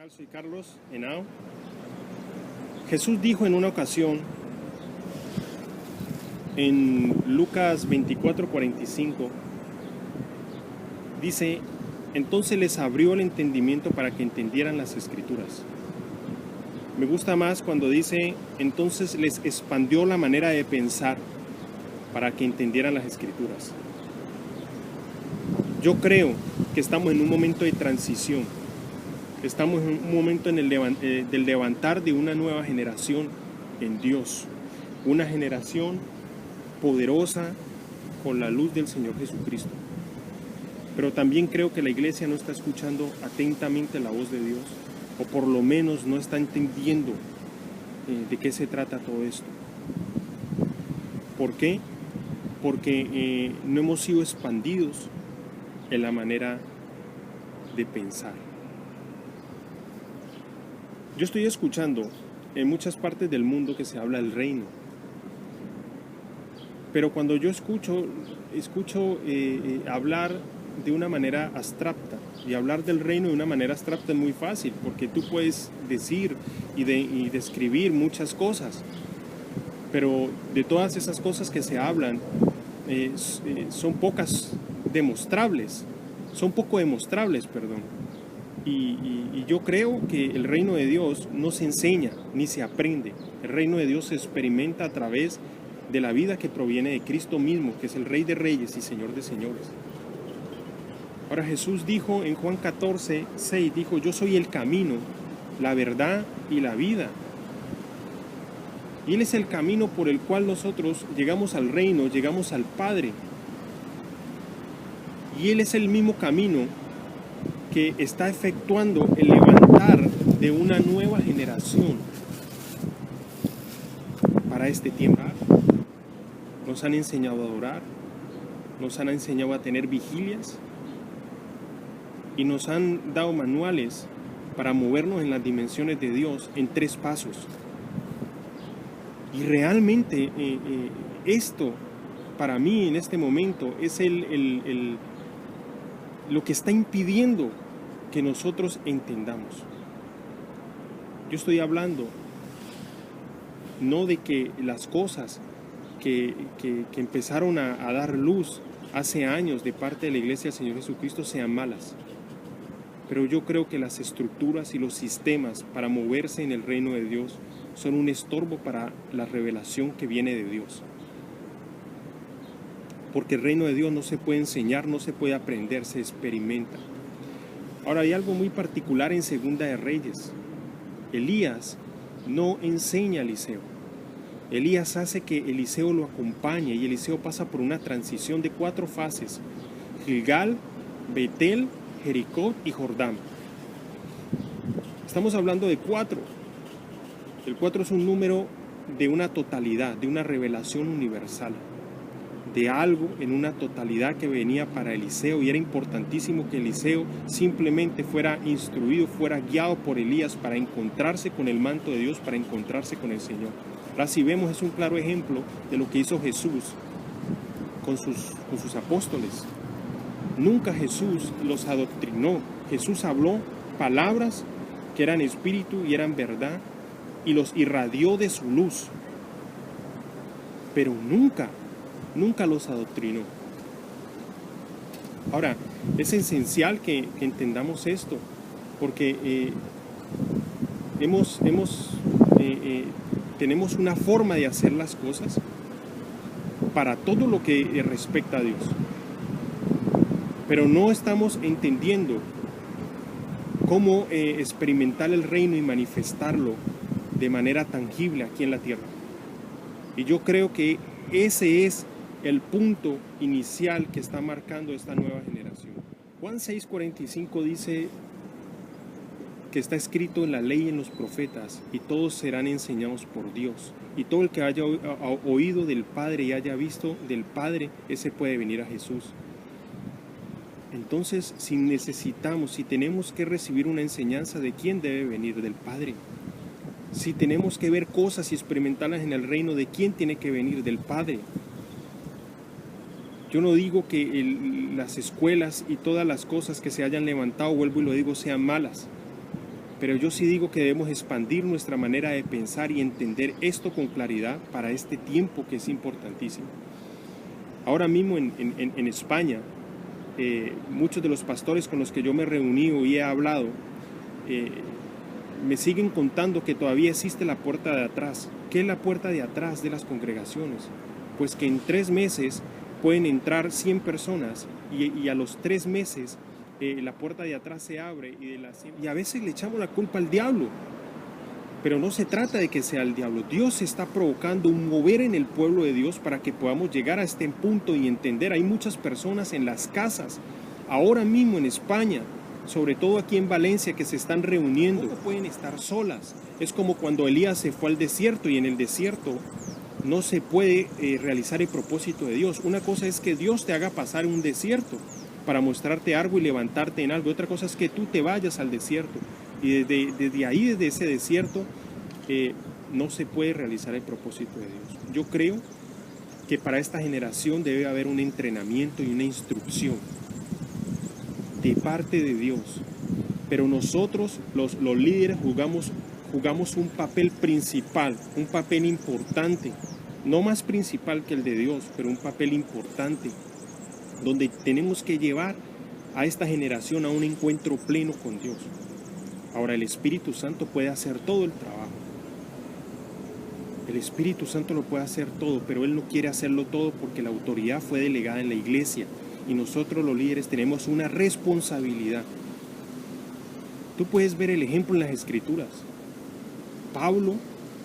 tal? Soy Carlos Henao. Jesús dijo en una ocasión en Lucas 24:45, dice, entonces les abrió el entendimiento para que entendieran las escrituras. Me gusta más cuando dice, entonces les expandió la manera de pensar para que entendieran las escrituras. Yo creo que estamos en un momento de transición. Estamos en un momento del levantar de una nueva generación en Dios. Una generación poderosa con la luz del Señor Jesucristo. Pero también creo que la iglesia no está escuchando atentamente la voz de Dios, o por lo menos no está entendiendo de qué se trata todo esto. ¿Por qué? Porque no hemos sido expandidos en la manera de pensar. Yo estoy escuchando en muchas partes del mundo que se habla del reino, pero cuando yo escucho hablar de una manera abstracta, y hablar del reino de una manera abstracta es muy fácil, porque tú puedes decir y describir muchas cosas, pero de todas esas cosas que se hablan, son pocas demostrables, son poco demostrables, perdón. Y yo creo que el reino de Dios no se enseña ni se aprende. El reino de Dios se experimenta a través de la vida que proviene de Cristo mismo, que es el Rey de Reyes y Señor de Señores. Ahora Jesús dijo en Juan 14:6, dijo, yo soy el camino, la verdad y la vida. Y Él es el camino por el cual nosotros llegamos al reino, llegamos al Padre. Y Él es el mismo camino que está efectuando el levantar de una nueva generación para este tiempo. Nos han enseñado a adorar, nos han enseñado a tener vigilias y nos han dado manuales para movernos en las dimensiones de Dios en 3 pasos. Y realmente esto para mí en este momento es lo que está impidiendo que nosotros entendamos. Yo estoy hablando no de que las cosas que empezaron a dar luz hace años de parte de la Iglesia del Señor Jesucristo sean malas, pero yo creo que las estructuras y los sistemas para moverse en el reino de Dios son un estorbo para la revelación que viene de Dios. Porque el reino de Dios no se puede enseñar, no se puede aprender, se experimenta. Ahora hay algo muy particular en Segunda de Reyes. Elías no enseña a Eliseo. Elías hace que Eliseo lo acompañe y Eliseo pasa por una transición de 4 fases: Gilgal, Betel, Jericó y Jordán. Estamos hablando de 4. El 4 es un número de una totalidad, de una revelación universal, de algo en una totalidad que venía para Eliseo, y era importantísimo que Eliseo simplemente fuera instruido, fuera guiado por Elías para encontrarse con el manto de Dios, para encontrarse con el Señor. Ahora, si vemos, es un claro ejemplo de lo que hizo Jesús con sus apóstoles. Nunca Jesús los adoctrinó. Jesús habló palabras que eran espíritu y eran verdad, y los irradió de su luz, pero nunca los adoctrinó. Ahora, es esencial que entendamos esto, porque tenemos una forma de hacer las cosas para todo lo que respecta a Dios, pero no estamos entendiendo cómo experimentar el reino y manifestarlo de manera tangible aquí en la tierra. Y yo creo que ese es el punto inicial que está marcando esta nueva generación. Juan 6:45 dice que está escrito en la ley y en los profetas, y todos serán enseñados por Dios. Y todo el que haya oído del Padre y haya visto del Padre, ese puede venir a Jesús. Entonces, si tenemos que recibir una enseñanza, ¿de quién debe venir? Del Padre. Si tenemos que ver cosas y experimentarlas en el reino, ¿de quién tiene que venir? Del Padre. Yo no digo que las escuelas y todas las cosas que se hayan levantado, vuelvo y lo digo, sean malas. Pero yo sí digo que debemos expandir nuestra manera de pensar y entender esto con claridad para este tiempo que es importantísimo. Ahora mismo en España, muchos de los pastores con los que yo me he reunido y he hablado, me siguen contando que todavía existe la puerta de atrás. ¿Qué es la puerta de atrás de las congregaciones? Pues que en 3 meses pueden entrar 100 personas y a los 3 meses la puerta de atrás se abre y a veces le echamos la culpa al diablo. Pero no se trata de que sea el diablo. Dios está provocando un mover en el pueblo de Dios para que podamos llegar a este punto y entender. Hay muchas personas en las casas, ahora mismo en España, sobre todo aquí en Valencia, que se están reuniendo. No pueden estar solas. Es como cuando Elías se fue al desierto y en el desierto no se puede realizar el propósito de Dios. Una cosa es que Dios te haga pasar un desierto para mostrarte algo y levantarte en algo. Otra cosa es que tú te vayas al desierto. Y desde ahí, desde ese desierto, no se puede realizar el propósito de Dios. Yo creo que para esta generación debe haber un entrenamiento y una instrucción de parte de Dios. Pero nosotros, los líderes, jugamos un papel principal, un papel importante, no más principal que el de Dios, pero un papel importante, donde tenemos que llevar a esta generación a un encuentro pleno con Dios. Ahora, el Espíritu Santo puede hacer todo el trabajo. El Espíritu Santo lo puede hacer todo, pero Él no quiere hacerlo todo porque la autoridad fue delegada en la iglesia y nosotros los líderes tenemos una responsabilidad. Tú puedes ver el ejemplo en las Escrituras. Pablo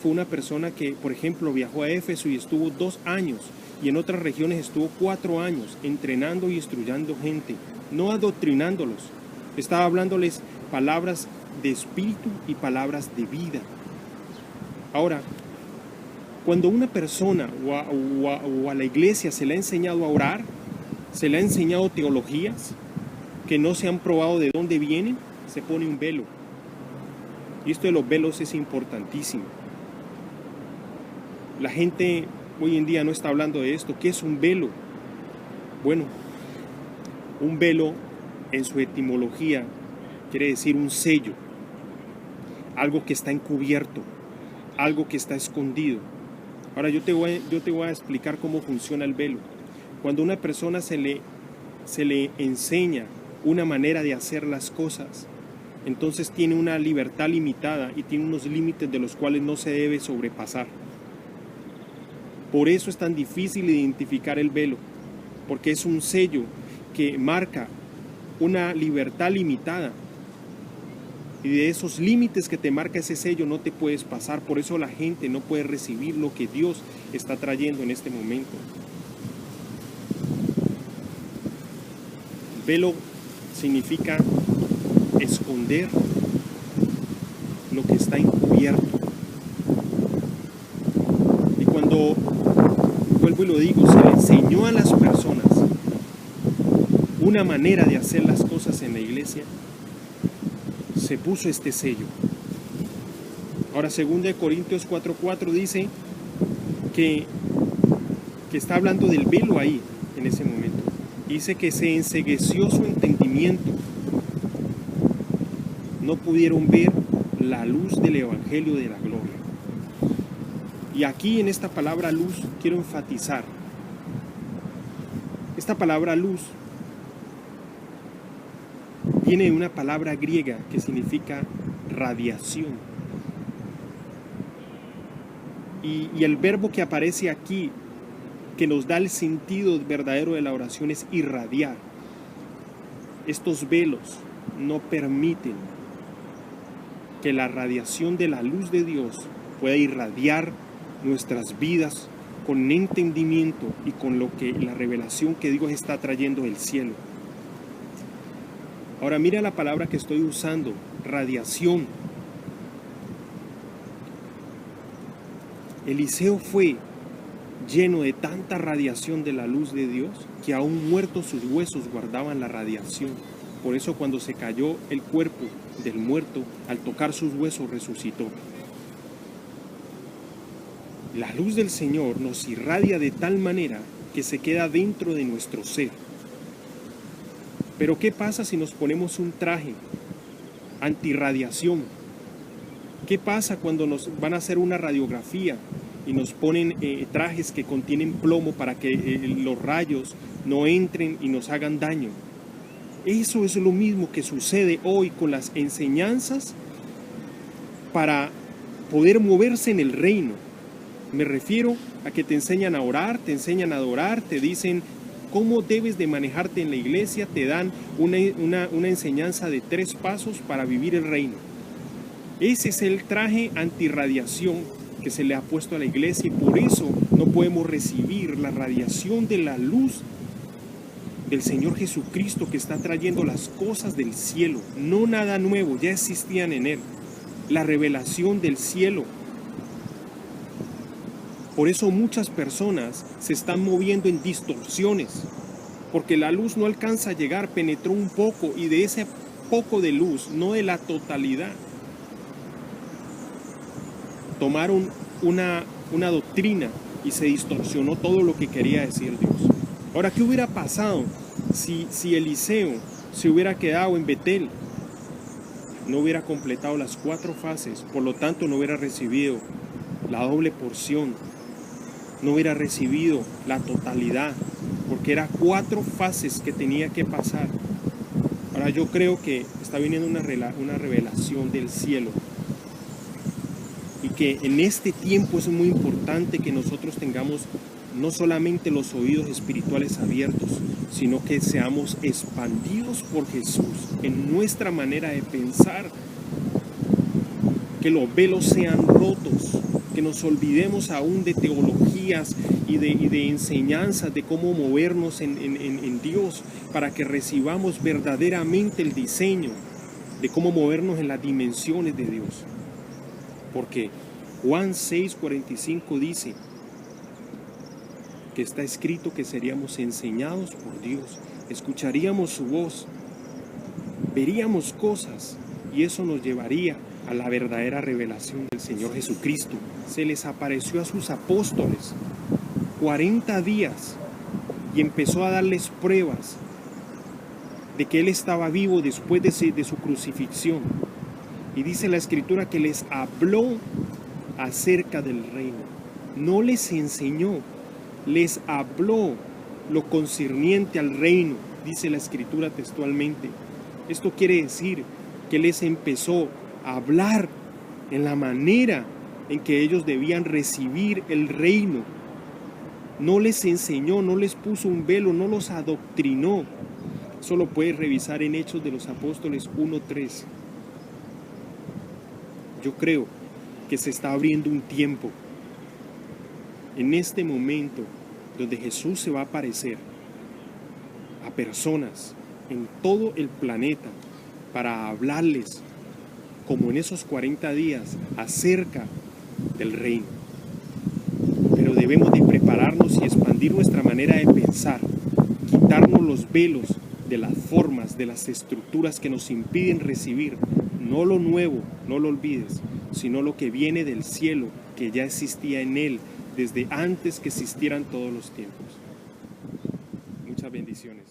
fue una persona que, por ejemplo, viajó a Éfeso y estuvo 2 años y en otras regiones estuvo 4 años entrenando y instruyendo gente, no adoctrinándolos. Estaba hablándoles palabras de espíritu y palabras de vida. Ahora, cuando una persona o a la iglesia se le ha enseñado a orar, se le ha enseñado teologías que no se han probado de dónde vienen, se pone un velo. Y esto de los velos es importantísimo. La gente hoy en día no está hablando de esto. ¿Qué es un velo? Bueno, un velo en su etimología quiere decir un sello, algo que está encubierto, algo que está escondido. Ahora yo te voy a explicar cómo funciona el velo. Cuando a una persona se le enseña una manera de hacer las cosas, entonces tiene una libertad limitada y tiene unos límites de los cuales no se debe sobrepasar. Por eso es tan difícil identificar el velo, porque es un sello que marca una libertad limitada. Y de esos límites que te marca ese sello no te puedes pasar. Por eso la gente no puede recibir lo que Dios está trayendo en este momento. Velo significa esconder lo que está encubierto. Y cuando, vuelvo y lo digo, se le enseñó a las personas una manera de hacer las cosas en la iglesia, se puso este sello. Ahora 2 Corintios 4:4 dice que está hablando del velo ahí en ese momento. Dice que se encegueció su entendimiento. No pudieron ver la luz del Evangelio de la gloria. Y aquí en esta palabra luz quiero enfatizar. Esta palabra luz viene de una palabra griega que significa radiación. Y el verbo que aparece aquí, que nos da el sentido verdadero de la oración, es irradiar. Estos velos no permiten que la radiación de la luz de Dios pueda irradiar nuestras vidas con entendimiento y con lo que la revelación que Dios está trayendo del cielo. Ahora mira la palabra que estoy usando, radiación. Eliseo fue lleno de tanta radiación de la luz de Dios que aún muertos sus huesos guardaban la radiación. Por eso cuando se cayó el cuerpo del muerto, al tocar sus huesos resucitó. La luz del Señor nos irradia de tal manera que se queda dentro de nuestro ser. Pero ¿qué pasa si nos ponemos un traje antirradiación ¿Qué pasa cuando nos van a hacer una radiografía y nos ponen trajes que contienen plomo para que los rayos no entren y nos hagan daño? Eso es lo mismo que sucede hoy con las enseñanzas para poder moverse en el reino. Me refiero a que te enseñan a orar, te enseñan a adorar, te dicen cómo debes de manejarte en la iglesia, te dan una enseñanza de 3 pasos para vivir el reino. Ese es el traje antirradiación que se le ha puesto a la iglesia y por eso no podemos recibir la radiación de la luz del Señor Jesucristo que está trayendo las cosas del cielo, no nada nuevo, ya existían en Él, la revelación del cielo. Por eso muchas personas se están moviendo en distorsiones, porque la luz no alcanza a llegar, penetró un poco y de ese poco de luz, no de la totalidad, tomaron una doctrina y se distorsionó todo lo que quería decir Dios. Ahora, ¿qué hubiera pasado si Eliseo se hubiera quedado en Betel? No hubiera completado las 4 fases, por lo tanto no hubiera recibido la doble porción, no hubiera recibido la totalidad, porque eran 4 fases que tenía que pasar. Ahora yo creo que está viniendo una revelación del cielo y que en este tiempo es muy importante que nosotros tengamos no solamente los oídos espirituales abiertos, sino que seamos expandidos por Jesús en nuestra manera de pensar, que los velos sean rotos, que nos olvidemos aún de teologías y de enseñanzas de cómo movernos en Dios, para que recibamos verdaderamente el diseño de cómo movernos en las dimensiones de Dios. Porque Juan 6:45 dice que está escrito que seríamos enseñados por Dios, escucharíamos su voz, veríamos cosas y eso nos llevaría a la verdadera revelación del Señor Jesucristo. Se les apareció a sus apóstoles 40 días y empezó a darles pruebas de que Él estaba vivo después de su crucifixión. Y dice la Escritura que les habló acerca del reino. No les enseñó, les habló lo concerniente al reino, dice la Escritura textualmente. Esto quiere decir que les empezó a hablar en la manera en que ellos debían recibir el reino. No les enseñó, no les puso un velo, no los adoctrinó. Eso lo puedes revisar en Hechos de los Apóstoles 1:3. Yo creo que se está abriendo un tiempo en este momento donde Jesús se va a aparecer a personas en todo el planeta para hablarles, como en esos 40 días, acerca del reino. Pero debemos de prepararnos y expandir nuestra manera de pensar, quitarnos los velos de las formas, de las estructuras que nos impiden recibir, no lo nuevo, no lo olvides, sino lo que viene del cielo, que ya existía en Él desde antes que existieran todos los tiempos. Muchas bendiciones.